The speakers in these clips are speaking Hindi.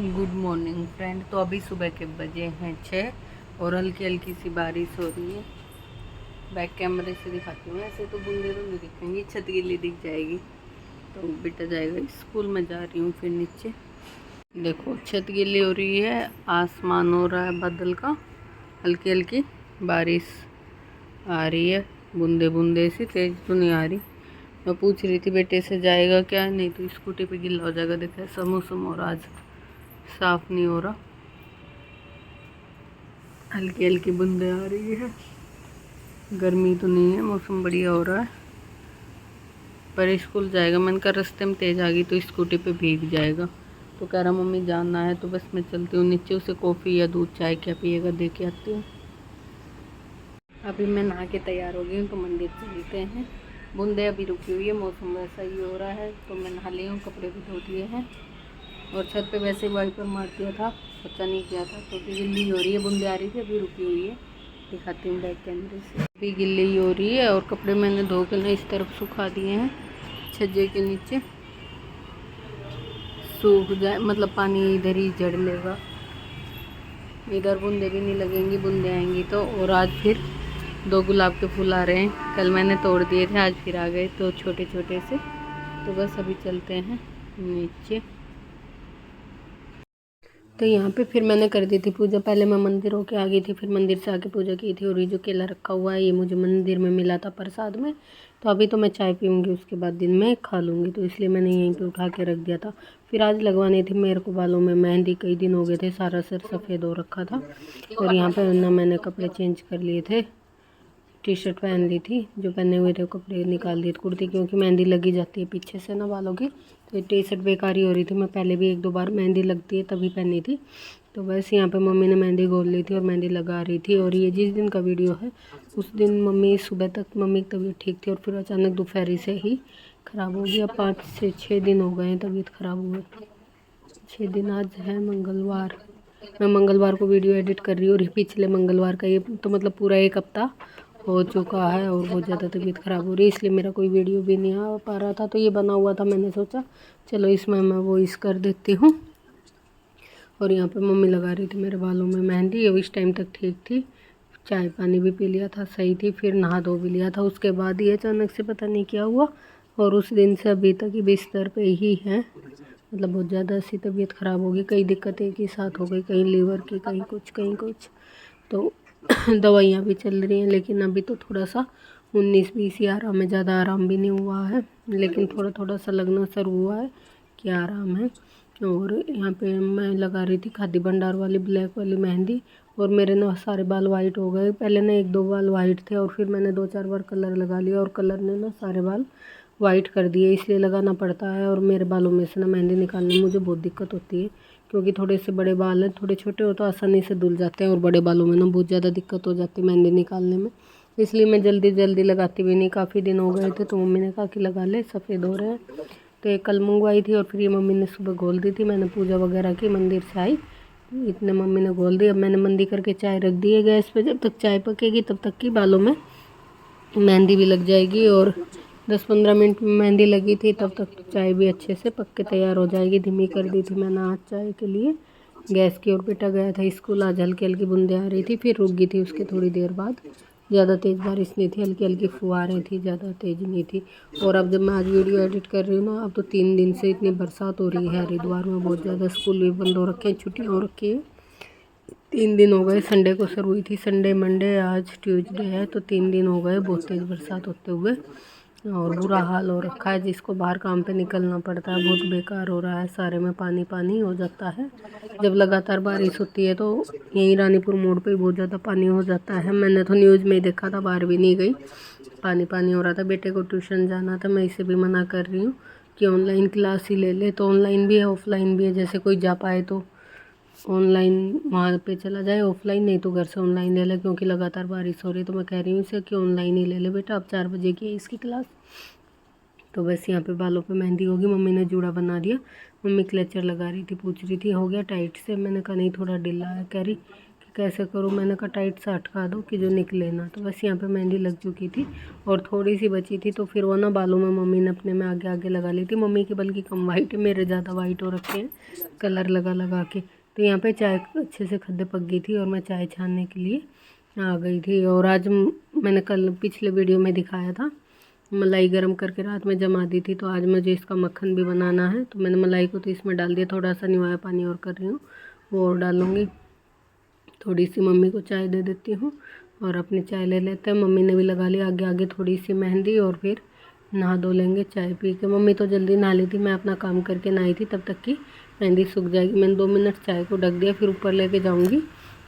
Good morning friend. तो अभी सुबह के बजे हैं 6 और हल्की हल्की सी बारिश हो रही है। बैक कैमरे से दिखाती हूँ। ऐसे तो बूंदे तो नहीं दिखेंगी, छत गीली दिख जाएगी। तो बेटा जाएगा स्कूल में, जा रही हूँ फिर नीचे। देखो छत गीली हो रही है, आसमान हो रहा है बादल का, हल्की हल्की बारिश आ रही है। बूंदे बूंदे सी, तेज तो नहीं आ रही। मैं पूछ रही थी बेटे से जाएगा क्या, नहीं तो स्कूटी पे गिल्ला हो जाएगा। देखा ऐसा मौसम हो रहा, आज साफ नहीं हो रहा, हल्की हल्की बूंदे आ रही है। गर्मी तो नहीं है, मौसम बढ़िया हो रहा है। पर स्कूल जाएगा, मैंने कहा रास्ते में तेज आ गई तो स्कूटी पे भीग जाएगा। तो कह रहा मम्मी जाना है, तो बस मैं चलती हूँ नीचे, उसे कॉफ़ी या दूध चाय क्या पिएगा दे के आती हूँ। अभी मैं नहा के तैयार हो गई हूँ, तो मंदिर चलते हैं। बूंदे अभी रुकी हुई है, मौसम वैसा ही हो रहा है। तो मैं नहा ली हूँ, कपड़े भी धो दिए हैं और छत पे वैसे ही वाइपर मार दिया था, पता नहीं किया था क्योंकि गिल्ली हो रही है। बूंदे आ रही थी, अभी रुकी हुई है। दिखाती हूँ बैक कैमरे से। अभी गिल्ली ही हो रही है और कपड़े मैंने धो के ना इस तरफ सुखा दिए हैं, छज्जे के नीचे सूख जाए, मतलब पानी इधर ही जड़ लेगा, इधर बूंदे भी नहीं लगेंगी। बूंदे आएंगी तो। और आज फिर 2 गुलाब के फूल आ रहे हैं, कल मैंने तोड़ दिए थे, आज फिर आ गए तो छोटे छोटे से। तो बस अभी चलते हैं नीचे। तो यहाँ पे फिर मैंने कर दी थी पूजा। पहले मैं मंदिर होके आ गई थी, फिर मंदिर से आके पूजा की थी। और ये जो केला रखा हुआ है, ये मुझे मंदिर में मिला था प्रसाद में। तो अभी तो मैं चाय पीऊँगी, उसके बाद दिन में खा लूँगी, तो इसलिए मैंने यहीं पे उठा के रख दिया था। फिर आज लगवानी थी मेरे को बालों में मेहंदी, कई दिन हो गए थे, सारा सिर सफ़ेद हो रखा था। और यहाँ पर ना मैंने कपड़े चेंज कर लिए थे, टी शर्ट पहन ली थी, जो पहने हुए थे कपड़े निकाल दिए थे, कुर्ती, क्योंकि मेहंदी लगी जाती है पीछे से ना बालों की। तो ये टी शर्ट बेकार ही हो रही थी। मैं पहले भी 1-2 बार मेहंदी लगती है तभी पहनी थी। तो बस यहाँ पे मम्मी ने मेहंदी घोल ली थी और मेहंदी लगा रही थी। और ये जिस दिन का वीडियो है, उस दिन मम्मी सुबह तक मम्मी की तबीयत ठीक थी और फिर अचानक दोपहर से ही ख़राब हो गई। अब 5 से 6 दिन हो गए हैं तबीयत ख़राब हुए, 6 दिन। आज है मंगलवार, मैं मंगलवार को वीडियो एडिट कर रही हूँ और पिछले मंगलवार का ये तो मतलब पूरा 1 हफ्ता हो चुका है और बहुत ज़्यादा तबीयत ख़राब हो रही है, इसलिए मेरा कोई वीडियो भी नहीं आ पा रहा था। तो ये बना हुआ था, मैंने सोचा चलो इसमें मैं वॉइस कर देती हूँ। और यहाँ पे मम्मी लगा रही थी मेरे बालों में मेहंदी। अब इस टाइम तक ठीक थी, चाय पानी भी पी लिया था, सही थी, फिर नहा धो भी लिया था। उसके बाद ये अचानक से पता नहीं क्या हुआ और उस दिन से अभी तक ये बिस्तर पे ही है। मतलब बहुत ज़्यादा सी तबीयत ख़राब हो गई, कई दिक्कतें एक ही साथ हो गई, कहीं लीवर की, कहीं कुछ कहीं कुछ। तो दवाइयाँ भी चल रही हैं, लेकिन अभी तो थोड़ा सा 19-20 ही आराम है, ज़्यादा आराम भी नहीं हुआ है, लेकिन थोड़ा थोड़ा सा लगना शुरू हुआ है कि आराम है। और यहाँ पे मैं लगा रही थी खादी भंडार वाली ब्लैक वाली मेहंदी। और मेरे ना सारे बाल वाइट हो गए, पहले ना 1-2 बाल वाइट थे और फिर मैंने 2-4 बार कलर लगा लिया और कलर ने ना सारे बाल वाइट कर दिए, इसलिए लगाना पड़ता है। और मेरे बालों में से ना मेहंदी निकालने में मुझे बहुत दिक्कत होती है, क्योंकि थोड़े से बड़े बाल हैं, थोड़े छोटे हो तो आसानी से धुल जाते हैं और बड़े बालों में ना बहुत ज़्यादा दिक्कत हो जाती है मेहंदी निकालने में। इसलिए मैं जल्दी जल्दी लगाती भी नहीं। काफ़ी दिन हो गए थे तो मम्मी ने कहा कि लगा ले, सफ़ेद हो रहे हैं। तो ये कल मंगवाई थी और फिर ये मम्मी ने सुबह घोल दी थी। मैंने पूजा वगैरह की, मंदिर से आई, इतने मम्मी ने घोल दी। अब मैंने मंदी करके चाय रख दी है गैस पे, जब तक चाय पकेगी तब तक की बालों में मेहंदी भी लग जाएगी। और 10-15 मिनट में मेहंदी लगी थी, तब तक चाय भी अच्छे से पक के तैयार हो जाएगी। धीमी कर दी थी मैंने आज चाय के लिए गैस की। और बेटा गया था स्कूल, आज हल्की हल्की बूंदें आ रही थी, फिर रुक गई थी उसके थोड़ी देर बाद। ज़्यादा तेज़ बारिश नहीं थी, हल्की हल्की फुहारें थी, ज़्यादा तेज़ नहीं थी। और अब जब मैं आज वीडियो एडिट कर रही हूँ ना, अब तो 3 दिन से इतनी बरसात हो रही है हरिद्वार में, बहुत ज़्यादा। स्कूल भी बंद हो रखे हैं, छुट्टियाँ हो रखी है। 3 दिन हो गए, संडे को शुरू हुई थी, संडे मंडे आज ट्यूसडे है, तो 3 दिन हो गए बहुत तेज़ बरसात होते हुए। और बुरा हाल हो रखा है, जिसको बाहर काम पे निकलना पड़ता है बहुत बेकार हो रहा है, सारे में पानी पानी हो जाता है। जब लगातार बारिश होती है तो यहीं रानीपुर मोड़ पे बहुत ज़्यादा पानी हो जाता है। मैंने तो न्यूज़ में ही देखा था, बाहर भी नहीं गई, पानी पानी हो रहा था। बेटे को ट्यूशन जाना था, मैं इसे भी मना कर रही हूँ कि ऑनलाइन क्लास ही ले ले। तो ऑनलाइन भी है ऑफलाइन भी है, जैसे कोई जा पाए तो ऑनलाइन वहाँ पे चला जाए, ऑफलाइन नहीं तो घर से ऑनलाइन ले ले, क्योंकि लगातार बारिश हो रही है। तो मैं कह रही हूँ इसे कि ऑनलाइन ही ले ले बेटा, अब 4 बजे की है इसकी क्लास। तो बस यहाँ पे बालों पे मेहंदी होगी, मम्मी ने जूड़ा बना दिया। मम्मी क्लेचर लगा रही थी, पूछ रही थी हो गया टाइट से, मैंने कहा नहीं थोड़ा ढीला है। कह रही कि कैसे करूँ, मैंने कहा टाइट सा अटका दो कि जो निकले ना। तो बस यहाँ पे मेहंदी लग चुकी थी और थोड़ी सी बची थी, तो फिर वो ना बालों में मम्मी ने अपने में आगे आगे लगा ली थी। मम्मी की बल्कि कम वाइट है, मेरे ज़्यादा वाइट हो रखे हैं कलर लगा लगा के। तो यहाँ पे चाय अच्छे से खद्दे पक गई थी और मैं चाय छानने के लिए आ गई थी। और आज मैंने कल पिछले वीडियो में दिखाया था, मलाई गरम करके रात में जमा दी थी। तो आज मुझे इसका मक्खन भी बनाना है, तो मैंने मलाई को तो इसमें डाल दिया, थोड़ा सा निवाया पानी और कर रही हूँ, वो और डालूँगी। थोड़ी सी मम्मी को चाय दे देती हूँ और अपनी चाय ले लेते हैं। मम्मी ने भी लगा ली आगे आगे थोड़ी सी मेहंदी और फिर नहा धो लेंगे चाय पी के। मम्मी तो जल्दी नहा ली थी, मैं अपना काम करके नहाई थी, तब तक की मेहंदी सूख जाएगी। मैंने 2 मिनट चाय को ढक दिया, फिर ऊपर लेके जाऊँगी।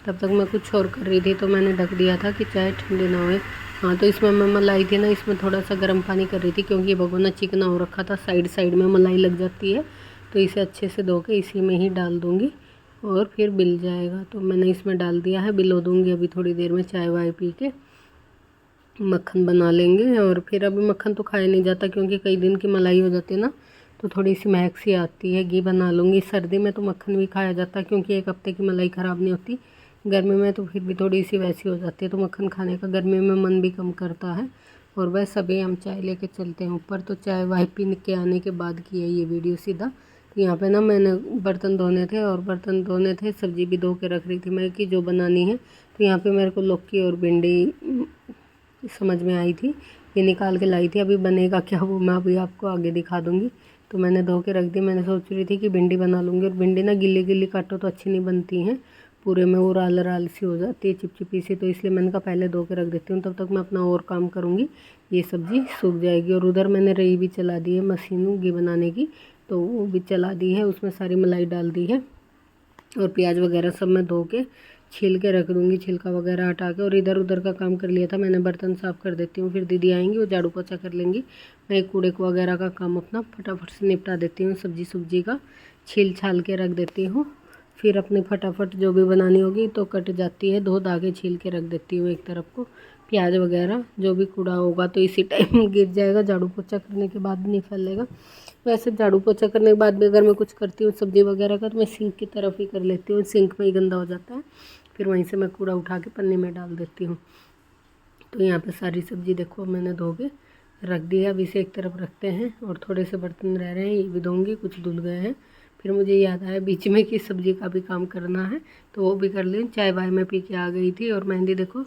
तब तक मैं कुछ और कर रही थी, तो मैंने ढक दिया था कि चाय ठंडी ना होए। हाँ, तो इसमें मैं मलाई थी ना, इसमें थोड़ा सा गर्म पानी कर रही थी, क्योंकि ये भगोना चिकना हो रखा था, साइड साइड में मलाई लग जाती है। तो इसे अच्छे से धो के इसी में ही डाल दूँगी और फिर बिल जाएगा। तो मैंने इसमें डाल दिया है, बिलो दूँगी अभी थोड़ी देर में। चाय वाय पी के मक्खन बना लेंगे। और फिर अभी मक्खन तो खाया नहीं जाता, क्योंकि कई दिन की मलाई हो जाती है ना, तो थोड़ी सी महक सी आती है। घी बना लूँगी। सर्दी में तो मक्खन भी खाया जाता है, क्योंकि 1 हफ्ते की मलाई ख़राब नहीं होती। गर्मी में तो फिर भी थोड़ी सी वैसी हो जाती है, तो मक्खन खाने का गर्मी में मन भी कम करता है। और बस अभी हम चाय लेके चलते हैं ऊपर। तो चाय वाय पी के आने के बाद की है ये वीडियो सीधा। तो यहाँ पे ना मैंने बर्तन धोने थे, और बर्तन धोने थे, सब्ज़ी भी धो के रख रही थी मैं कि जो बनानी है। तो यहाँ पे मेरे को लौकी और भिंडी समझ में आई थी, ये निकाल के लाई थी। अभी बनेगा क्या वो मैं अभी आपको आगे दिखा दूँगी। तो मैंने धो के रख दी। मैंने सोच रही थी कि भिंडी बना लूँगी, और भिंडी ना गिल्ली गिल्ली काटो तो अच्छी नहीं बनती हैं, पूरे में वो राल राल सी हो जाती है, चिपचिपी सी। तो इसलिए मैंने कहा पहले धो के रख देती हूँ, तब तक मैं अपना और काम करूँगी, ये सब्ज़ी सूख जाएगी। और उधर मैंने रई भी चला दी है मशीन घी बनाने की, तो वो भी चला दी है, उसमें सारी मलाई डाल दी है। और प्याज वगैरह सब मैं धो के छील के रख दूँगी, छिलका वगैरह हटा के। और इधर उधर का काम कर लिया था मैंने, बर्तन साफ़ कर देती हूँ, फिर दीदी आएंगी वो झाड़ू पोछा कर लेंगी। मैं कूड़े को वगैरह का काम अपना फटाफट से निपटा देती हूँ, सब्जी सुब्जी का छील छाल के रख देती हूँ। फिर अपनी फटाफट जो भी बनानी होगी तो कट जाती है, धो धागे छील के रख देती हूँ एक तरफ को। प्याज वगैरह जो भी कूड़ा होगा तो इसी टाइम गिर जाएगा, झाड़ू पोछा करने के बाद नहीं फैलेगा। वैसे झाड़ू पोछा करने के बाद भी अगर मैं कुछ करती हूँ सब्ज़ी वगैरह का, तो मैं सिंक की तरफ ही कर लेती हूँ, सिंक में ही गंदा हो जाता है, फिर वहीं से मैं कूड़ा उठा के पन्नी में डाल देती हूँ। तो यहाँ पे सारी सब्ज़ी देखो मैंने धो के रख दी है। अब इसे एक तरफ रखते हैं, और थोड़े से बर्तन रह रहे हैं, ये भी धोऊँगी, कुछ धुल गए हैं। फिर मुझे याद आया बीच में कि सब्ज़ी का भी काम करना है, तो वो भी कर लें। चाय वाय में पी के आ गई थी, और मेहंदी देखो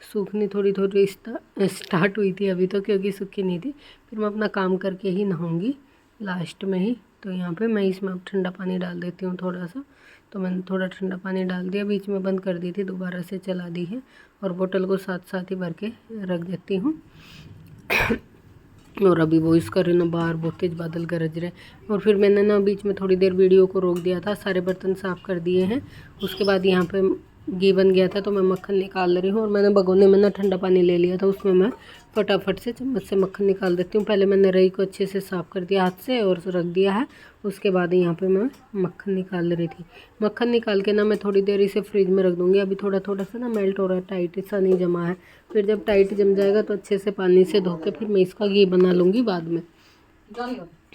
सूखनी थोड़ी थोड़ी स्टार्ट हुई थी अभी तो, क्योंकि सूखी नहीं थी। फिर मैं अपना काम करके ही नहाऊँगी लास्ट में ही। तो यहाँ पे मैं इसमें अब ठंडा पानी डाल देती हूँ थोड़ा सा। तो मैंने थोड़ा ठंडा पानी डाल दिया, बीच में बंद कर दी थी, दोबारा से चला दी है। और बोतल को साथ साथ ही भर के रख देती हूँ। और अभी वो इसका रहे ना, बाहर बहुत तेज़ बादल गरज रहे। और फिर मैंने ना बीच में थोड़ी देर वीडियो को रोक दिया था, सारे बर्तन साफ़ कर दिए हैं। उसके बाद यहाँ पे घी बन गया था, तो मैं मक्खन निकाल रही हूँ। और मैंने भगोने में ना ठंडा पानी ले लिया था, उसमें मैं फटाफट से चम्मच से मक्खन निकाल देती हूँ। पहले मैंने रई को अच्छे से साफ़ कर दिया हाथ से और रख दिया है। उसके बाद यहाँ पे मैं मक्खन निकाल रही थी। मक्खन निकाल के ना मैं थोड़ी देर इसे फ्रिज में रख दूँगी। अभी थोड़ा थोड़ा सा ना मेल्ट हो रहा है, टाइट सा नहीं जमा है। फिर जब टाइट जम जाएगा तो अच्छे से पानी से धो के फिर मैं इसका घी बना लूँगी बाद में।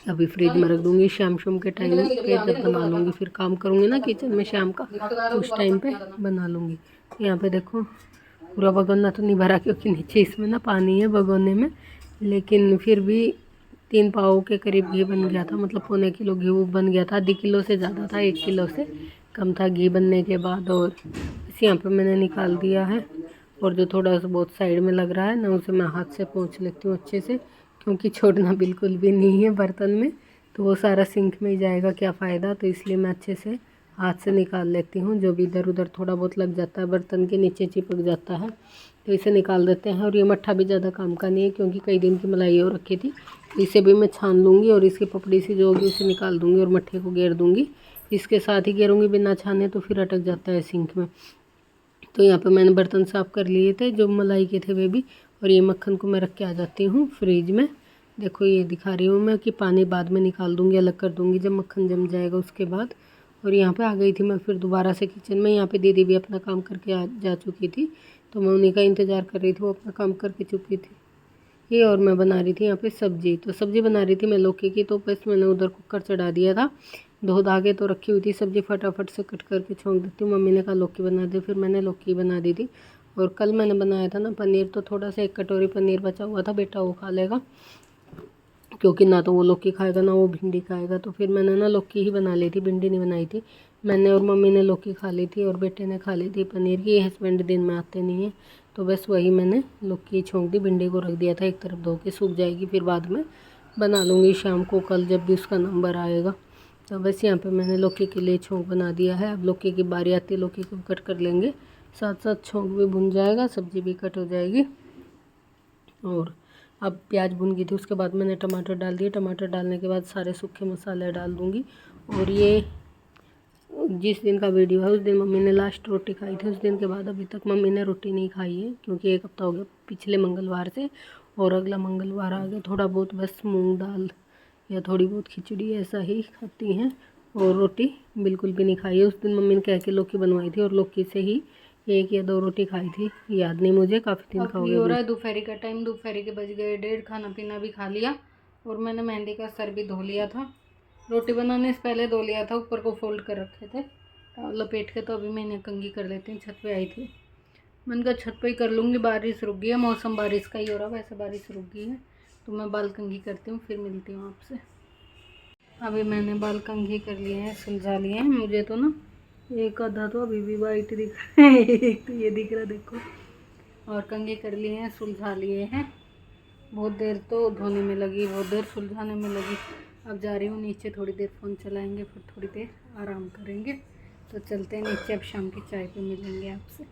अभी फ्रिज में रख दूँगी, शाम के टाइम पे जब बना लूँगी, फिर काम करूँगी ना किचन में शाम का, तो उस टाइम पे बना लूँगी। यहाँ पे देखो पूरा भगोना तो नहीं भरा, क्योंकि नीचे इसमें ना पानी है भगोने में, लेकिन फिर भी 3 पाव के करीब घी बन गया था, मतलब पौने किलो घी वो बन गया था। आधी किलो से ज़्यादा था, 1 किलो से कम था घी बनने के बाद। और इस यहाँ पे मैंने निकाल दिया है, और जो थोड़ा सा बहुत साइड में लग रहा है ना, उसे मैं हाथ से पोंछ लेती हूँ अच्छे से, क्योंकि छोड़ना बिल्कुल भी नहीं है बर्तन में, तो वो सारा सिंक में ही जाएगा, क्या फ़ायदा। तो इसलिए मैं अच्छे से हाथ से निकाल लेती हूँ, जो भी इधर उधर थोड़ा बहुत लग जाता है बर्तन के नीचे चिपक जाता है, तो इसे निकाल देते हैं। और ये मट्ठा भी ज़्यादा काम का नहीं है, क्योंकि कई दिन की मलाई हो रखी थी। इसे भी मैं छान लूँगी, और इसकी पपड़ी सी जो होगी उसे निकाल दूँगी, और मट्ठे को घेर दूँगी। इसके साथ ही घेरूँगी, बिना छाने तो फिर अटक जाता है सिंक में। तो यहाँ पे मैंने बर्तन साफ़ कर लिए थे जो मलाई के थे वे भी। और ये मक्खन को मैं रख के आ जाती हूँ फ्रिज में। देखो ये दिखा रही हूँ मैं कि पानी बाद में निकाल दूँगी, अलग कर दूँगी जब मक्खन जम जाएगा उसके बाद। और यहाँ पे आ गई थी मैं फिर दोबारा से किचन में। यहाँ पे दीदी भी अपना काम करके जा चुकी थी, तो मैं उन्हीं का इंतज़ार कर रही थी, वो अपना काम करके चुकी थी ये। और मैं बना रही थी यहाँ पे सब्ज़ी, तो सब्ज़ी बना रही थी मैं लौकी की। तो बस मैंने उधर कुकर चढ़ा दिया था, धो धागे तो रखी हुई थी, सब्ज़ी फटाफट से कट करके छोंक देती हूँ। मम्मी ने कहा लौकी बना दे, फिर मैंने लौकी बना दी थी। और कल मैंने बनाया था ना पनीर, तो थोड़ा सा 1 कटोरी पनीर बचा हुआ था, बेटा वो खा लेगा, क्योंकि ना तो वो लौकी खाएगा ना वो भिंडी खाएगा। तो फिर मैंने ना लौकी ही बना ली थी, भिंडी नहीं बनाई थी। मैंने और मम्मी ने लौकी खा ली थी और बेटे ने खा ली थी पनीर की। हस्बैंड दिन में आते नहीं हैं, तो बस वही मैंने लौकी छोंक दी। भिंडी को रख दिया था एक तरफ, धो के सूख जाएगी, फिर बाद में बना लूँगी शाम को, कल जब भी उसका नंबर आएगा। तो बस यहाँ पे मैंने लौकी के लिए छोंक बना दिया है। अब लौकी की बारी आती है, लौकी को कट कर लेंगे, साथ साथ छोंक भी भुन जाएगा, सब्ज़ी भी कट हो जाएगी। और अब प्याज भुन गई थी, उसके बाद मैंने टमाटर डाल दिए। टमाटर डालने के बाद सारे सूखे मसाले डाल दूँगी। और ये जिस दिन का वीडियो है उस दिन मम्मी ने लास्ट रोटी खाई थी, उस दिन के बाद अभी तक मम्मी ने रोटी नहीं खाई है, क्योंकि 1 हफ्ता हो गया पिछले मंगलवार से, और अगला मंगलवार आ गया। थोड़ा बहुत बस मूंग दाल या थोड़ी बहुत खिचड़ी ऐसा ही खाती हैं, और रोटी बिल्कुल भी नहीं खाई है। उस दिन मम्मी ने कह के लौकी बनवाई थी और लौकी से ही 1 या 2 रोटी खाई थी, याद नहीं मुझे, काफ़ी दिन का हो रहा है दोपहर का टाइम। दोपहर के बज गए 1:30, खाना पीना भी खा लिया और मैंने मेहंदी का सर भी धो लिया था। रोटी बनाने से पहले धो लिया था, ऊपर को फोल्ड कर रखे थे लपेट के। तो अभी मैंने कंघी कर लेती हूँ, छत पे आई थी, मैंने कहा छत पे ही कर लूँगी, बारिश रुक गई है, मौसम बारिश का ही हो रहा है, वैसे बारिश रुक गई है। तो मैं बाल कंघी करती हूँ, फिर मिलती हूँ आपसे। अभी मैंने बाल कंघी कर लिए हैं, सुलझा लिए हैं। मुझे तो ना एक आधा तो अभी भी वाइट दिख रहा है, एक तो ये दिख रहा देखो। और कंघी कर लिए हैं, सुलझा लिए हैं। बहुत देर तो धोने में लगी, बहुत देर सुलझाने में लगी। अब जा रही हूँ नीचे, थोड़ी देर फ़ोन चलाएंगे, फिर थोड़ी देर आराम करेंगे। तो चलते हैं नीचे, अब शाम की चाय पे मिलेंगे आपसे।